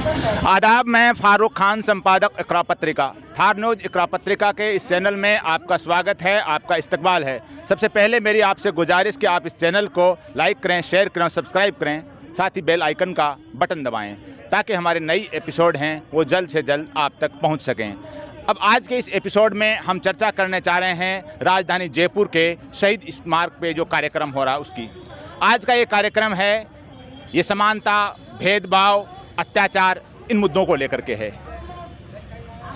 आदाब, मैं फारूक खान, संपादक इकरा पत्रिका। थार न्यूज़ इकरा पत्रिका के इस चैनल में आपका स्वागत है, आपका इस्तकबाल है। सबसे पहले मेरी आपसे गुजारिश कि आप इस चैनल को लाइक करें, शेयर करें, सब्सक्राइब करें, साथ ही बेल आइकन का बटन दबाएं ताकि हमारे नई एपिसोड हैं वो जल्द से जल्द आप तक पहुंच सकें। अब आज के इस एपिसोड में हम चर्चा करने जा रहे हैं राजधानी जयपुर के शहीद स्मारक पे जो कार्यक्रम हो रहा है उसकी। आज का ये कार्यक्रम है, ये समानता, भेदभाव, अत्याचार, इन मुद्दों को लेकर के है।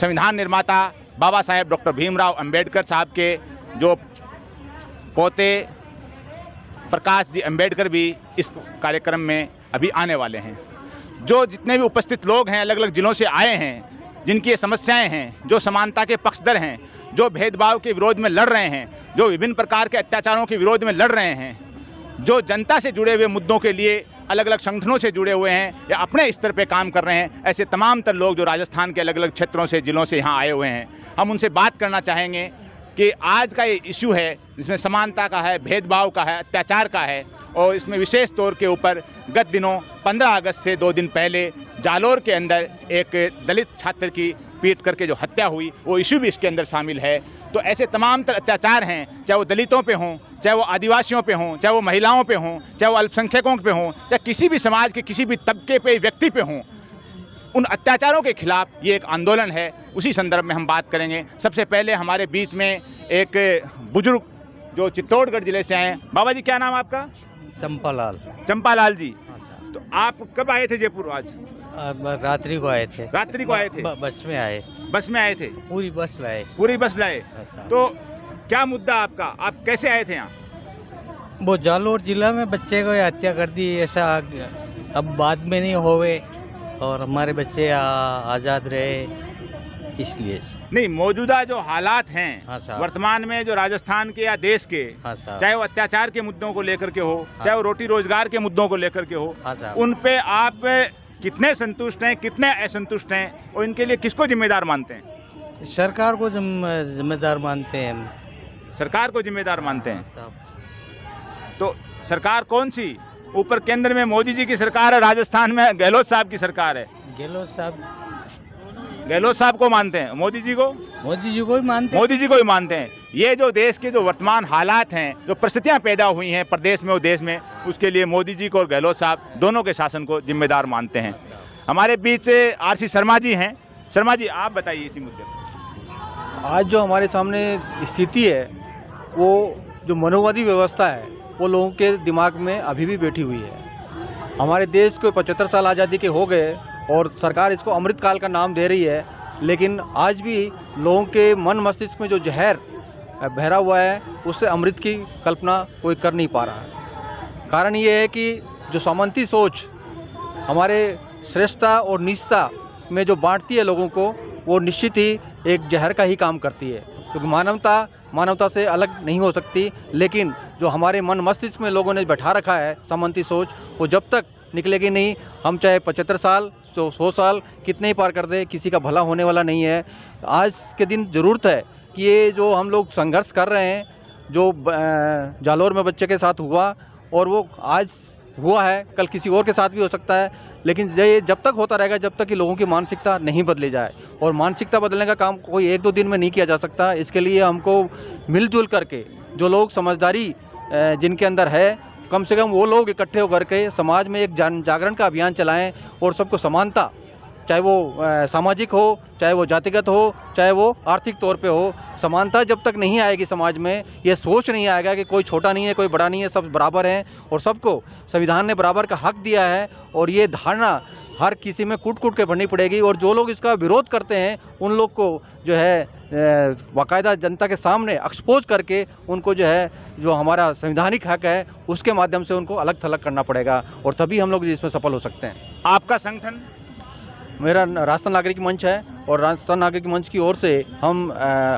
संविधान निर्माता बाबा साहेब डॉक्टर भीमराव अंबेडकर साहब के जो पोते प्रकाश जी अंबेडकर भी इस कार्यक्रम में अभी आने वाले हैं। जो जितने भी उपस्थित लोग हैं अलग अलग जिलों से आए हैं, जिनकी ये समस्याएं हैं, जो समानता के पक्षधर हैं, जो भेदभाव के विरोध में लड़ रहे हैं, जो विभिन्न प्रकार के अत्याचारों के विरोध में लड़ रहे हैं, जो जनता से जुड़े हुए मुद्दों के लिए अलग अलग संगठनों से जुड़े हुए हैं या अपने स्तर पे काम कर रहे हैं, ऐसे तमाम तर लोग जो राजस्थान के अलग अलग क्षेत्रों से, जिलों से यहाँ आए हुए हैं, हम उनसे बात करना चाहेंगे कि आज का ये इशू है जिसमें समानता का है, भेदभाव का है, अत्याचार का है। और इसमें विशेष तौर के ऊपर गत दिनों 15 अगस्त से 2 दिन पहले जालोर के अंदर एक दलित छात्र की पीट करके जो हत्या हुई, वो इशू भी इसके अंदर शामिल है। तो ऐसे तमाम तर अत्याचार हैं, चाहे वो दलितों पे हों, चाहे वो आदिवासियों पे हों, चाहे वो महिलाओं पे हों, चाहे वो अल्पसंख्यकों पे हों, चाहे किसी भी समाज के किसी भी तबके पे, व्यक्ति पे हों, उन अत्याचारों के खिलाफ ये एक आंदोलन है। उसी संदर्भ में हम बात करेंगे। सबसे पहले हमारे बीच में एक बुजुर्ग जो चित्तौड़गढ़ जिले से आए हैं। बाबा जी, क्या नाम आपका? चंपालाल। चंपालाल जी, तो आप कब आए थे जयपुर? आज रात्रि को आए थे। रात्रि को आए थे? बस में आए। बस में आए थे? पूरी बस लाए। पूरी बस लाए? तो क्या मुद्दा आपका, आप कैसे आए थे यहाँ? वो जालोर जिला में बच्चे को हत्या कर दी, ऐसा अब बाद में नहीं होवे और हमारे बच्चे आज़ाद रहे, इसलिए। नहीं, मौजूदा जो हालात हैं, हाँ साहब, वर्तमान में जो राजस्थान के या देश के, हाँ साहब, चाहे वो अत्याचार के मुद्दों को लेकर के हो, हाँ, चाहे वो रोटी रोजगार के मुद्दों को लेकर के हो, हाँ साहब, उन पे आप कितने संतुष्ट हैं, कितने असंतुष्ट हैं और इनके लिए किसको जिम्मेदार मानते हैं? सरकार को जिम्मेदार मानते हैं हम। सरकार को जिम्मेदार मानते हैं? साहब, तो सरकार कौन सी? ऊपर केंद्र में मोदी जी की सरकार है, राजस्थान में गहलोत साहब की सरकार है। गहलोत साहब को मानते हैं? मोदी जी को? मोदी जी को ही मानते हैं। मोदी जी को ही मानते हैं। ये जो देश के जो वर्तमान हालात हैं, जो परिस्थितियां पैदा हुई हैं प्रदेश में और देश में, उसके लिए मोदी जी को और गहलोत साहब दोनों के शासन को जिम्मेदार मानते हैं। हमारे बीच आरसी शर्मा जी हैं। शर्मा जी, आप बताइए इसी मुद्दे पर। आज जो हमारे सामने स्थिति है, वो जो मनोवादी व्यवस्था है, वो लोगों के दिमाग में अभी भी बैठी हुई है। हमारे देश को 75 साल आज़ादी के हो गए और सरकार इसको अमृतकाल का नाम दे रही है, लेकिन आज भी लोगों के मन मस्तिष्क में जो जहर भरा हुआ है, उससे अमृत की कल्पना कोई कर नहीं पा रहा है। कारण ये है कि जो सामंती सोच हमारे श्रेष्ठता और नीचता में जो बांटती है लोगों को, वो निश्चित ही एक जहर का ही काम करती है, क्योंकि मानवता से अलग नहीं हो सकती। लेकिन जो हमारे मन मस्तिष्क में लोगों ने बैठा रखा है सामंती सोच, वो जब तक निकलेगी नहीं, हम चाहे 75 साल 100 साल कितने ही पार कर दे, किसी का भला होने वाला नहीं है। आज के दिन ज़रूरत है कि ये जो हम लोग संघर्ष कर रहे हैं, जो जालोर में बच्चे के साथ हुआ और वो आज हुआ है, कल किसी और के साथ भी हो सकता है, लेकिन ये जब तक होता रहेगा, जब तक कि लोगों की मानसिकता नहीं बदली जाए। और मानसिकता बदलने का काम कोई 1-2 दिन में नहीं किया जा सकता। इसके लिए हमको मिलजुल करके, जो लोग समझदारी जिनके अंदर है, कम से कम वो लोग इकट्ठे होकर के समाज में एक जागरण का अभियान चलाएं और सबको समानता, चाहे वो सामाजिक हो, चाहे वो जातिगत हो, चाहे वो आर्थिक तौर पे हो, समानता जब तक नहीं आएगी समाज में, ये सोच नहीं आएगा कि कोई छोटा नहीं है, कोई बड़ा नहीं है, सब बराबर हैं और सबको संविधान ने बराबर का हक दिया है, और ये धारणा हर किसी में कूट कूट के भरनी पड़ेगी। और जो लोग इसका विरोध करते हैं, उन लोग को जो है बाकायदा जनता के सामने एक्सपोज करके उनको जो है, जो हमारा संवैधानिक हक है, उसके माध्यम से उनको अलग थलग करना पड़ेगा, और तभी हम लोग इसमें सफल हो सकते हैं। आपका संगठन? मेरा राजस्थान नागरिक मंच है, और राजस्थान नागरिक मंच की ओर से हम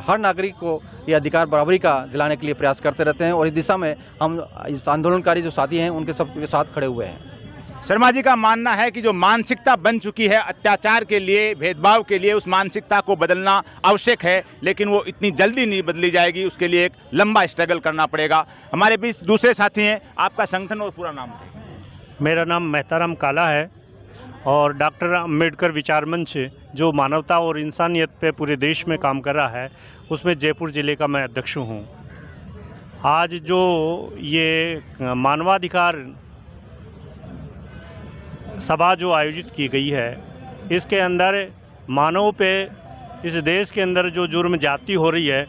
हर नागरिक को ये अधिकार बराबरी का दिलाने के लिए प्रयास करते रहते हैं, और इस दिशा में हम इस आंदोलनकारी जो साथी हैं उनके सबके साथ खड़े हुए हैं। शर्मा जी का मानना है कि जो मानसिकता बन चुकी है अत्याचार के लिए, भेदभाव के लिए, उस मानसिकता को बदलना आवश्यक है, लेकिन वो इतनी जल्दी नहीं बदली जाएगी, उसके लिए एक लंबा स्ट्रगल करना पड़ेगा। हमारे बीच दूसरे साथी हैं। आपका संगठन और पूरा नाम? मेरा नाम मेहताराम काला है और डॉक्टर अम्बेडकर विचार मंच जो मानवता और इंसानियत पे पूरे देश में काम कर रहा है, उसमें जयपुर ज़िले का मैं अध्यक्ष हूँ। आज जो ये मानवाधिकार सभा जो आयोजित की गई है, इसके अंदर मानव पे इस देश के अंदर जो जुर्म ज्यादती हो रही है,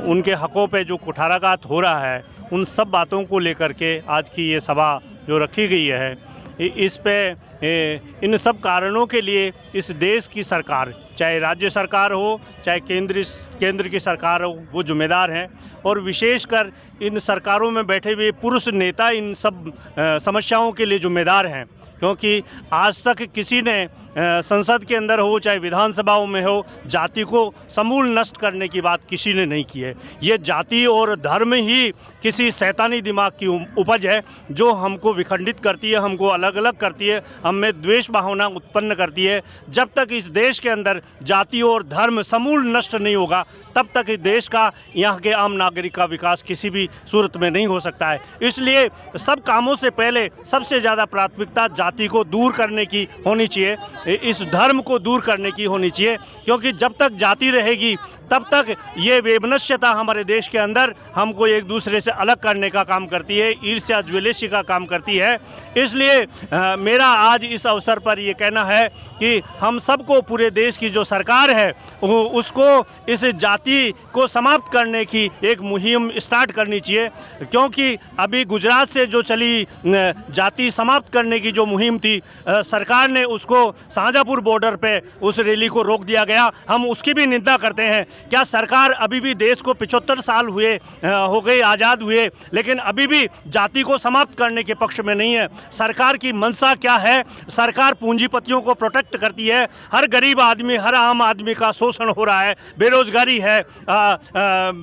उनके हकों पे जो कुठाराघात हो रहा है, उन सब बातों को लेकर के आज की ये सभा जो रखी गई है, इस पे इन सब कारणों के लिए इस देश की सरकार, चाहे राज्य सरकार हो चाहे केंद्र की सरकार हो, वो जिम्मेदार हैं। और विशेषकर इन सरकारों में बैठे हुए पुरुष नेता इन सब समस्याओं के लिए जिम्मेदार हैं, क्योंकि आज तक किसी ने संसद के अंदर हो चाहे विधानसभाओं में हो, जाति को समूल नष्ट करने की बात किसी ने नहीं की है। ये जाति और धर्म ही किसी शैतानी दिमाग की उपज है जो हमको विखंडित करती है, हमको अलग अलग करती है, हम में द्वेष भावना उत्पन्न करती है। जब तक इस देश के अंदर जाति और धर्म समूल नष्ट नहीं होगा, तब तक इस देश का, यहाँ के आम नागरिक का विकास किसी भी सूरत में नहीं हो सकता है। इसलिए सब कामों से पहले सबसे ज़्यादा प्राथमिकता जाति को दूर करने की होनी चाहिए, इस धर्म को दूर करने की होनी चाहिए, क्योंकि जब तक जाति रहेगी तब तक ये वेमनस्यता हमारे देश के अंदर हमको एक दूसरे से अलग करने का काम करती है, ईर्ष्या ज्वेलसी का काम करती है। इसलिए मेरा आज इस अवसर पर ये कहना है कि हम सबको, पूरे देश की जो सरकार है उसको इस जाति को समाप्त करने की एक मुहिम स्टार्ट करनी चाहिए, क्योंकि अभी गुजरात से जो चली जाति समाप्त करने की जो मुहिम थी, सरकार ने उसको शाहजहाँपुर बॉर्डर पे उस रैली को रोक दिया गया। हम उसकी भी निंदा करते हैं। क्या सरकार अभी भी, देश को 75 साल हो गए आज़ाद हुए, लेकिन अभी भी जाति को समाप्त करने के पक्ष में नहीं है। सरकार की मंशा क्या है? सरकार पूंजीपतियों को प्रोटेक्ट करती है। हर गरीब आदमी, हर आम आदमी का शोषण हो रहा है, बेरोजगारी है,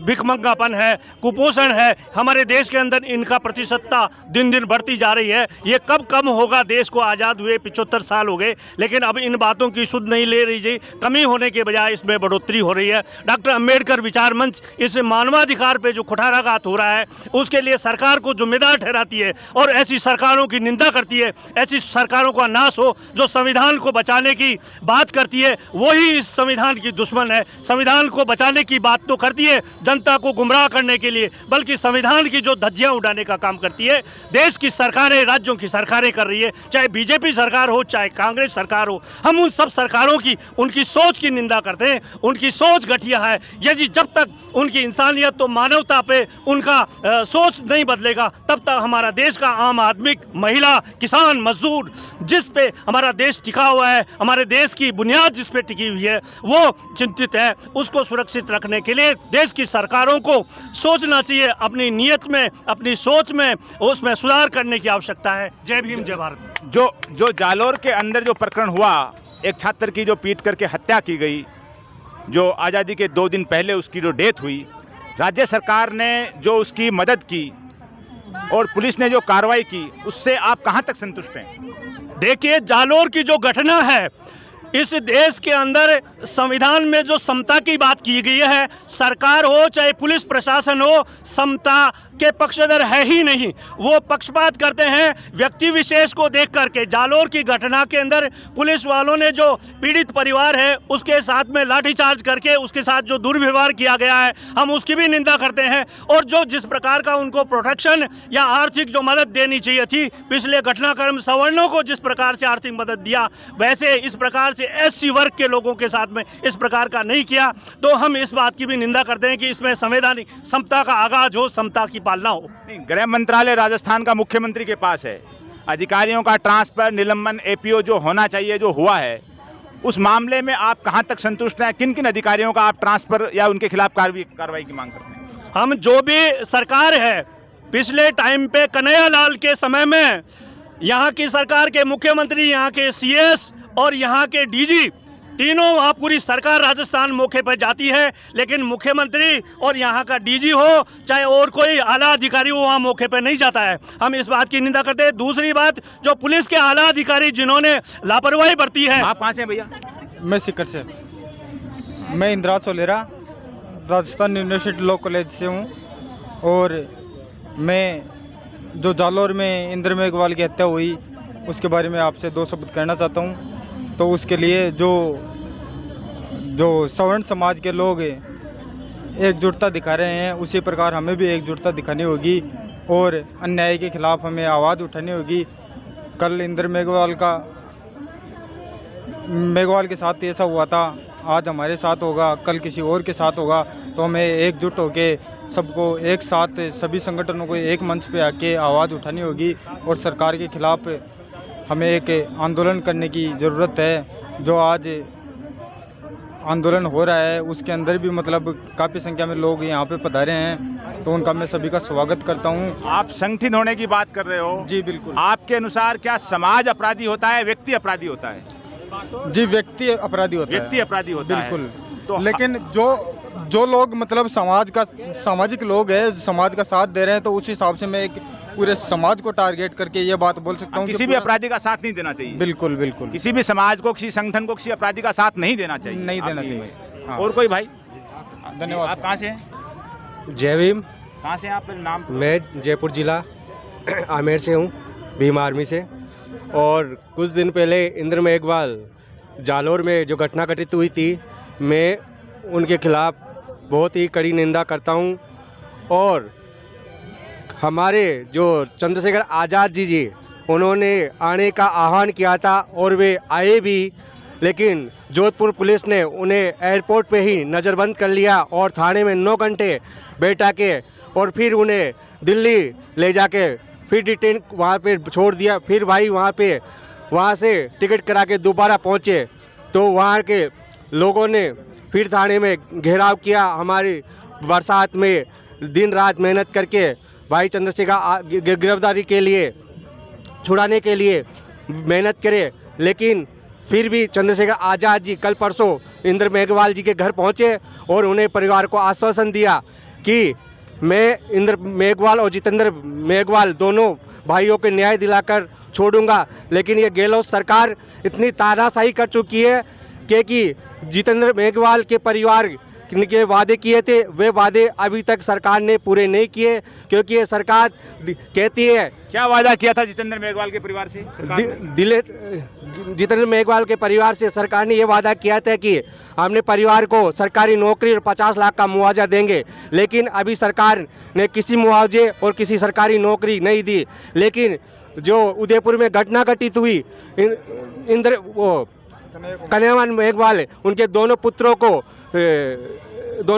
भिखमंगापन है, कुपोषण है। हमारे देश के अंदर इनका प्रतिशतता दिन दिन बढ़ती जा रही है। ये कब कम होगा? देश को आज़ाद हुए 75 साल हो गए, लेकिन अब इन बातों की सुध नहीं ले रही जी। कमी होने के बजाय इसमें बढ़ोतरी हो रही है। डॉक्टर अम्बेडकर विचार मंच इस मानवाधिकार पे जो कुठाराघात हो रहा है, उसके लिए सरकार को जिम्मेदार ठहराती है और ऐसी सरकारों की निंदा करती है। ऐसी सरकारों का नाश हो जो संविधान को बचाने की बात करती है, वही इस संविधान की दुश्मन है। संविधान को बचाने की बात तो करती है जनता को गुमराह करने के लिए, बल्कि संविधान की जो धज्जियां उड़ाने का काम करती है। देश की सरकारें, राज्यों की सरकारें कर रही है, चाहे बीजेपी सरकार हो चाहे कांग्रेस सरकार हो। हम उन सब सरकारों की, उनकी सोच की निंदा करते हैं। उनकी सोच घटिया है। यदि जब तक उनकी इंसानियत तो मानवता पे उनका सोच नहीं बदलेगा, तब तक हमारा देश का आम आदमी, महिला, किसान, मजदूर, जिस पे हमारा देश टिका हुआ है, हमारे देश की बुनियाद जिस पे टिकी हुई है, वो चिंतित है। उसको सुरक्षित रखने के लिए देश की सरकारों को सोचना चाहिए, अपनी नीयत में, अपनी सोच में, उसमें सुधार करने की आवश्यकता है। जय भीम, जय भारत। जो जालोर के अंदर जो प्रकरण हुआ, एक छात्र की जो पीट करके हत्या की गई, जो आज़ादी के 2 दिन पहले उसकी जो डेथ हुई, राज्य सरकार ने जो उसकी मदद की और पुलिस ने जो कार्रवाई की, उससे आप कहां तक संतुष्ट हैं? देखिए, जालोर की जो घटना है, इस देश के अंदर संविधान में जो समता की बात की गई है, सरकार हो चाहे पुलिस प्रशासन हो, समता के पक्षधर है ही नहीं। वो पक्षपात करते हैं व्यक्ति विशेष को देख करके। जालोर की घटना के अंदर पुलिस वालों ने जो पीड़ित परिवार है उसके साथ में लाठीचार्ज करके उसके साथ जो दुर्व्यवहार किया गया है, हम उसकी भी निंदा करते हैं। और जो जिस प्रकार का उनको प्रोटेक्शन या आर्थिक जो मदद देनी चाहिए थी, पिछले घटनाक्रम सवर्णों को जिस प्रकार से आर्थिक मदद दिया, वैसे इस प्रकार से एससी वर्ग के लोगों के साथ में इस प्रकार का नहीं किया। तो हम इस बात की भी निंदा करते हैं कि इसमें संवैधानिक समता का आगाज हो, समता की पालना हो। गृह मंत्रालय राजस्थान का मुख्यमंत्री के पास है, अधिकारियों का ट्रांसफर, निलंबन, एपीओ जो होना चाहिए जो हुआ है, उस मामले में आप कहां तक संतुष्ट हैं? किन किन अधिकारियों का आप ट्रांसफर या उनके खिलाफ कार्रवाई की मांग करते हैं? हम जो भी सरकार है, पिछले टाइम पे कन्हैया लाल के समय में यहाँ की सरकार के मुख्यमंत्री, यहाँ के सीएस और यहाँ के डीजी, तीनों, वहाँ पूरी सरकार राजस्थान मौके पर जाती है, लेकिन मुख्यमंत्री और यहाँ का डीजी हो चाहे और कोई आला अधिकारी हो, वहाँ मौके पर नहीं जाता है। हम इस बात की निंदा करते हैं। दूसरी बात, जो पुलिस के आला अधिकारी जिन्होंने लापरवाही बरती है। आप कहाँ से हैं भैया? मैं सीकर से। मैं इंदिरा सोलेरा, राजस्थान यूनिवर्सिटी लॉ कॉलेज से हूँ। और मैं जो जालोर में इंद्र मेघवाल की हत्या हुई, उसके बारे में आपसे 2 शब्द कहना चाहता हूँ। तो उसके लिए जो सवर्ण समाज के लोग एकजुटता दिखा रहे हैं, उसी प्रकार हमें भी एकजुटता दिखानी होगी और अन्याय के खिलाफ हमें आवाज़ उठानी होगी। कल इंद्र मेघवाल के साथ ऐसा हुआ था, आज हमारे साथ होगा, कल किसी और के साथ होगा। तो हमें एकजुट होके सबको एक साथ, सभी संगठनों को एक मंच पे आके आवाज़ उठानी होगी और सरकार के खिलाफ हमें एक आंदोलन करने की ज़रूरत है। जो आज आंदोलन हो रहा है उसके अंदर भी मतलब काफ़ी संख्या में लोग यहाँ पे पधारे हैं, तो उनका मैं सभी का स्वागत करता हूँ। आप संगठित होने की बात कर रहे हो। जी बिल्कुल। आपके अनुसार क्या समाज अपराधी होता है, व्यक्ति अपराधी होता है? जी, व्यक्ति अपराधी होता है। व्यक्ति अपराधी होता है, बिल्कुल। तो लेकिन जो लोग मतलब सामाजिक लोग हैं, समाज का साथ दे रहे हैं, तो उस हिसाब से मैं एक पूरे समाज को टारगेट करके ये बात बोल सकता हूँ किसी भी अपराधी का साथ नहीं देना चाहिए। बिल्कुल बिल्कुल। किसी भी समाज को, किसी संगठन को, किसी अपराधी का साथ नहीं देना चाहिए। नहीं देना चाहिए। हाँ। और कोई भाई? धन्यवाद। आप कहाँ से हैं? जय भीम। कहाँ से हैं आप? नाम? मैं जयपुर जिला आमेर से हूँ, भीम आर्मी से। और कुछ दिन पहले इंद्र मेघवाल जालोर में जो घटना घटित हुई थी, मैं उनके खिलाफ बहुत ही कड़ी निंदा करता हूँ। और हमारे जो चंद्रशेखर आज़ाद जी उन्होंने आने का आह्वान किया था और वे आए भी, लेकिन जोधपुर पुलिस ने उन्हें एयरपोर्ट पे ही नज़रबंद कर लिया और थाने में 9 घंटे बैठा के और फिर उन्हें दिल्ली ले जाके फिर डिटेन वहाँ पे छोड़ दिया। फिर भाई वहाँ से टिकट करा के दोबारा पहुँचे तो वहाँ के लोगों ने फिर थाने में घेराव किया। हमारी बरसात में दिन रात मेहनत करके भाई चंद्रशेखर गिरफ्तारी के लिए, छुड़ाने के लिए मेहनत करे, लेकिन फिर भी चंद्रशेखर आज़ाद जी कल परसों इंद्र मेघवाल जी के घर पहुंचे और उन्हें परिवार को आश्वासन दिया कि मैं इंद्र मेघवाल और जितेंद्र मेघवाल दोनों भाइयों को न्याय दिलाकर छोड़ूंगा। लेकिन ये गहलोत सरकार इतनी तानाशाही कर चुकी है कि जितेंद्र मेघवाल के परिवार के वादे किए थे, वे वादे अभी तक सरकार ने पूरे नहीं किए, क्योंकि ये सरकार कहती है। क्या वादा किया था जितेंद्र मेघवाल के परिवार से? जितेंद्र मेघवाल के परिवार से सरकार ने ये वादा किया था कि हमने परिवार को सरकारी नौकरी और 50 लाख का मुआवजा देंगे, लेकिन अभी सरकार ने किसी मुआवजे और किसी सरकारी नौकरी नहीं दी। लेकिन जो उदयपुर में घटना घटित हुई, कन्हैया मेघवाल, उनके दोनों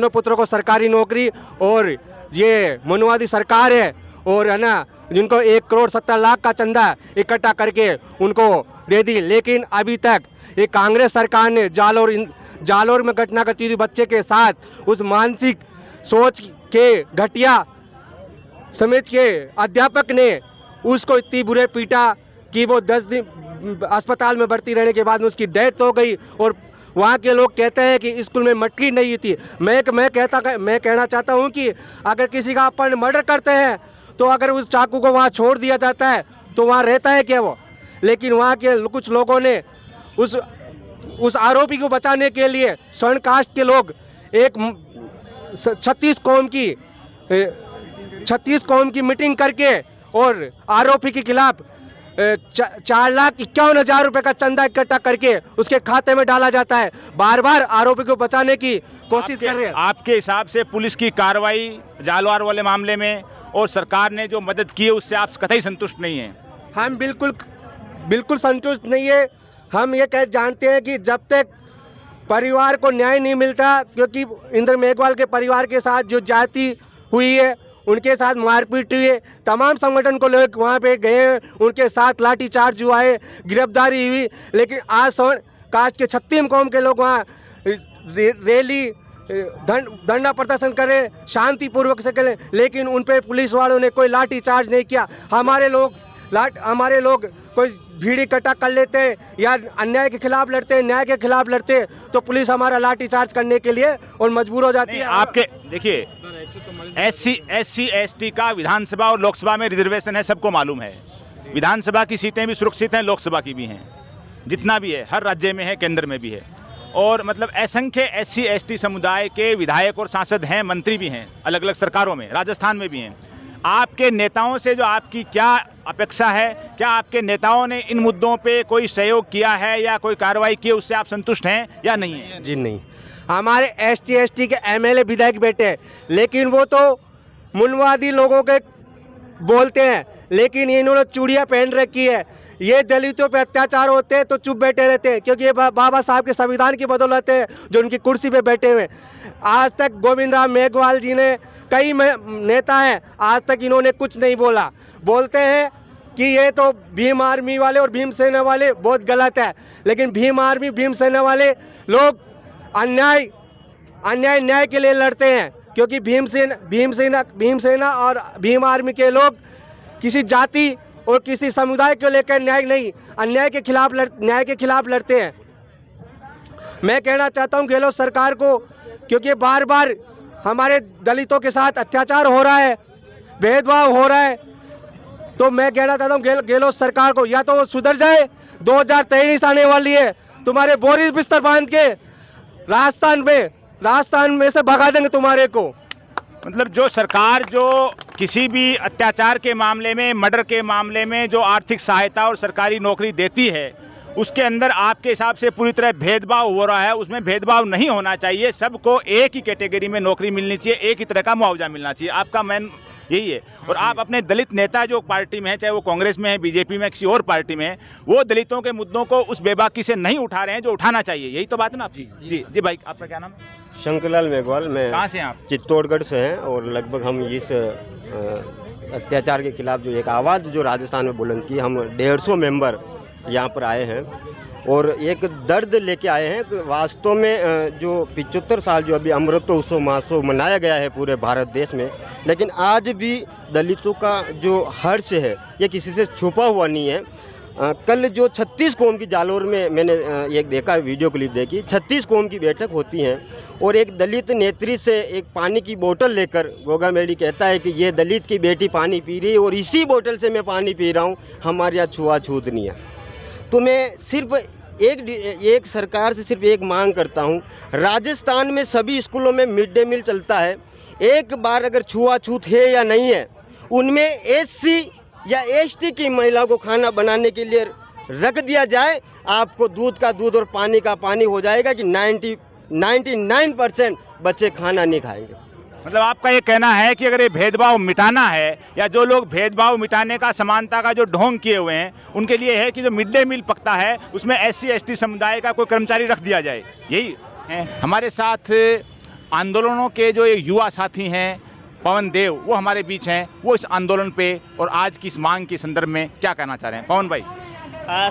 पुत्रों को सरकारी नौकरी, और ये मनुवादी सरकार है और है ना, जिनको 1,70,00,000 का चंदा इकट्ठा करके उनको दे दी। लेकिन अभी तक ये कांग्रेस सरकार ने जालोर में घटना घटी हुई बच्चे के साथ उस मानसिक सोच के घटिया समझ के अध्यापक ने उसको इतनी बुरे पीटा कि वो 10 दिन अस्पताल में भर्ती रहने के बाद में उसकी डेथ हो गई। और वहाँ के लोग कहते हैं कि स्कूल में मटकी नहीं थी। मैं कहना चाहता हूँ कि अगर किसी का अपन मर्डर करते हैं तो अगर उस चाकू को वहाँ छोड़ दिया जाता है तो वहाँ रहता है क्या वो? लेकिन वहाँ के कुछ लोगों ने उस आरोपी को बचाने के लिए स्वर्ण कास्ट के लोग एक 36 कौम की मीटिंग करके और आरोपी के खिलाफ 4,51,000 रुपये का चंदा इकट्ठा करके उसके खाते में डाला जाता है। बार बार आरोपी को बचाने की कोशिश कर रहे हैं। आपके हिसाब से पुलिस की कार्रवाई जालवार वाले मामले में और सरकार ने जो मदद की है उससे आप कतई संतुष्ट नहीं हैं? हम बिल्कुल संतुष्ट नहीं है। हम ये जानते हैं कि जब तक परिवार को न्याय नहीं मिलता, क्योंकि इंद्र मेघवाल के परिवार के साथ जो जाति हुई है, उनके साथ मारपीट हुई है, तमाम संगठन को लोग वहाँ पे गए, उनके साथ लाठीचार्ज हुआ है, गिरफ्तारी हुई। लेकिन आज स्वर्ण कास्ट के 36 कौम के लोग वहाँ रैली धरना प्रदर्शन करें, शांतिपूर्वक से करें, लेकिन उन पे पुलिस वालों ने कोई लाठीचार्ज नहीं किया। हमारे लोग कोई भीड़ इकट्ठा कर लेते हैं या अन्याय के खिलाफ लड़ते हैं, न्याय के खिलाफ लड़ते हैं, तो पुलिस हमारा लाठीचार्ज करने के लिए और मजबूर हो जाती है। आपके देखिए, SC ST का विधानसभा और लोकसभा में रिजर्वेशन है, सबको मालूम है। विधानसभा की सीटें भी सुरक्षित हैं, लोकसभा की भी हैं, जितना भी है हर राज्य में है, केंद्र में भी है। और मतलब असंख्य SC ST समुदाय के विधायक और सांसद हैं, मंत्री भी हैं, अलग अलग सरकारों में, राजस्थान में भी हैं। आपके नेताओं से जो आपकी क्या अपेक्षा है, क्या आपके नेताओं ने इन मुद्दों पे कोई सहयोग किया है या कोई कार्रवाई की है, उससे आप संतुष्ट हैं या नहीं है? जी नहीं, हमारे ST के MLA विधायक बेटे हैं, लेकिन वो तो मुनवादी लोगों के बोलते हैं, लेकिन इन्होंने चूड़ियाँ पहन रखी है। ये दलितों पे अत्याचार होते हैं तो चुप बैठे रहते हैं, क्योंकि ये बाबा साहब के संविधान की बदौलत है जो उनकी कुर्सी पे बैठे हुए। आज तक गोविंद राम मेघवाल जी ने, कई नेता हैं, आज तक इन्होंने कुछ नहीं बोला। बोलते हैं कि ये तो भीम आर्मी वाले और भीमसेना वाले बहुत गलत है, लेकिन भीम आर्मी भीमसेना वाले लोग अन्याय न्याय के लिए लड़ते हैं, क्योंकि भीमसेना और भीम आर्मी के लोग किसी जाति और किसी समुदाय को लेकर अन्याय के खिलाफ लड़ते हैं। मैं कहना चाहता हूं गहलोत सरकार को, क्योंकि बार बार हमारे दलितों के साथ अत्याचार हो रहा है, भेदभाव हो रहा है, तो मैं कहना चाहता हूं गहलोत सरकार को, या तो वो सुधर जाए। 2023 आने वाली है, तुम्हारे बोरी बिस्तर बांध के राजस्थान में से भगा देंगे तुम्हारे को। मतलब जो सरकार जो किसी भी अत्याचार के मामले में, मर्डर के मामले में जो आर्थिक सहायता और सरकारी नौकरी देती है, उसके अंदर आपके हिसाब से पूरी तरह भेदभाव हो रहा है। उसमें भेदभाव नहीं होना चाहिए, सबको एक ही कैटेगरी में नौकरी मिलनी चाहिए, एक ही तरह का मुआवजा मिलना चाहिए। आपका मेन यही है। और आप अपने दलित नेता जो पार्टी में है, चाहे वो कांग्रेस में है, बीजेपी में, किसी और पार्टी में है, वो दलितों के मुद्दों को उस बेबाकी से नहीं उठा रहे हैं जो उठाना चाहिए। यही तो बात है ना आप? जी भाई, आपका क्या नाम है? शंकरलाल मेघवाल। मैं कहाँ से हैं आप? चित्तौड़गढ़ से हैं, और लगभग हम इस अत्याचार के खिलाफ जो एक आवाज़ जो राजस्थान में बुलंद की, हम 150 मेंबर यहाँ पर आए हैं और एक दर्द लेके आए हैं कि वास्तव में जो 75 साल जो अभी अमृतोत्सव महोत्सव मनाया गया है पूरे भारत देश में, लेकिन आज भी दलितों का जो हर्ष है ये किसी से छुपा हुआ नहीं है। कल जो 36 कौम की जालोर में मैंने एक देखा, वीडियो क्लिप देखी, 36 कौम की बैठक होती हैं और एक दलित नेत्री से एक पानी की बोतल लेकर गोगा मेडी कहता है कि ये दलित की बेटी पानी पी रही है और इसी बोतल से मैं पानी पी रहा हूँ, हमारे यहाँ छुआछूत नहीं है। तो मैं सिर्फ एक सरकार से सिर्फ एक मांग करता हूँ, राजस्थान में सभी स्कूलों में मिड डे मील चलता है, एक बार अगर छुआछूत है या नहीं है, उनमें SC या ST की महिला को खाना बनाने के लिए रख दिया जाए। आपको दूध का दूध और पानी का पानी हो जाएगा कि 99% बच्चे खाना नहीं खाएंगे। मतलब आपका ये कहना है कि अगर ये भेदभाव मिटाना है, या जो लोग भेदभाव मिटाने का, समानता का जो ढोंग किए हुए हैं, उनके लिए है कि जो मिड डे मील पकता है उसमें SC ST समुदाय का कोई कर्मचारी रख दिया जाए। यही है। हमारे साथ आंदोलनों के जो एक युवा साथी हैं पवन देव, वो हमारे बीच हैं। वो इस आंदोलन पे और आज की इस मांग के संदर्भ में क्या कहना चाह रहे हैं? पवन भाई,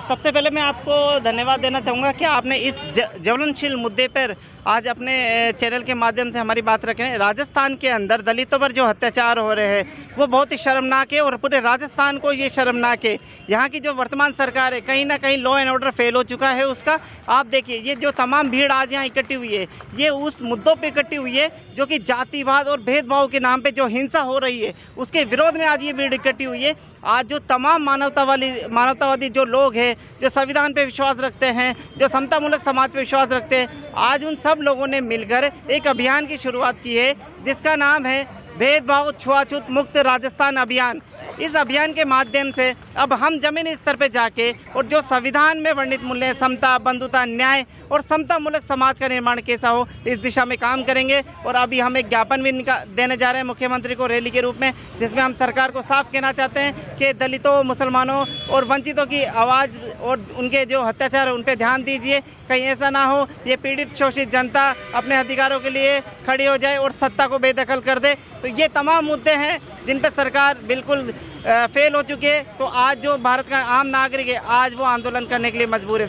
सबसे पहले मैं आपको धन्यवाद देना चाहूँगा कि आपने इस ज्वलनशील मुद्दे पर आज अपने चैनल के माध्यम से हमारी बात रखें। राजस्थान के अंदर दलितों पर जो अत्याचार हो रहे हैं वो बहुत ही शर्मनाक है और पूरे राजस्थान को ये शर्मनाक है। यहाँ की जो वर्तमान सरकार है, कहीं ना कहीं लॉ एंड ऑर्डर फेल हो चुका है उसका। आप देखिए, ये जो तमाम भीड़ आज यहाँ इकट्ठी हुई है, ये उस मुद्दों पर इकट्ठी हुई है जो कि जातिवाद और भेदभाव के नाम पर जो हिंसा हो रही है उसके विरोध में आज ये भीड़ इकट्ठी हुई है। आज जो तमाम मानवतावादी जो लोग हैं, जो संविधान पे विश्वास रखते हैं, जो समतामूलक समाज पे विश्वास रखते हैं, आज उन सब लोगों ने मिलकर एक अभियान की शुरुआत की है जिसका नाम है भेदभाव छुआछूत मुक्त राजस्थान अभियान। इस अभियान के माध्यम से अब हम जमीनी स्तर पर जाके और जो संविधान में वर्णित मूल्य समता, बंधुता, न्याय और समतामूलक समाज का निर्माण कैसा हो, इस दिशा में काम करेंगे। और अभी हम एक ज्ञापन भी देने जा रहे हैं मुख्यमंत्री को रैली के रूप में, जिसमें हम सरकार को साफ कहना चाहते हैं कि दलितों, मुसलमानों और वंचितों की आवाज़ और उनके जो अत्याचार है उन पर ध्यान दीजिए। कहीं ऐसा ना हो ये पीड़ित शोषित जनता अपने अधिकारों के लिए खड़ी हो जाए और सत्ता को बेदखल कर दे। तो ये तमाम मुद्दे हैं जिन पर सरकार बिल्कुल फेल हो चुकी है। तो आज जो भारत का आम नागरिक है, आज वो आंदोलन करने के लिए मजबूर है।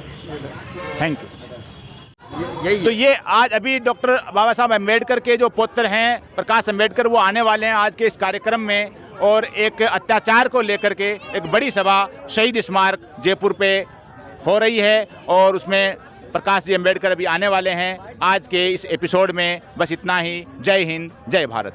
Thank you. तो ये आज अभी डॉक्टर बाबा साहब अम्बेडकर के जो पुत्र हैं प्रकाश अम्बेडकर, वो आने वाले हैं आज के इस कार्यक्रम में, और एक अत्याचार को लेकर के एक बड़ी सभा शहीद स्मारक जयपुर पे हो रही है और उसमें प्रकाश जी अम्बेडकर अभी आने वाले हैं। आज के इस एपिसोड में बस इतना ही। जय हिंद, जय भारत।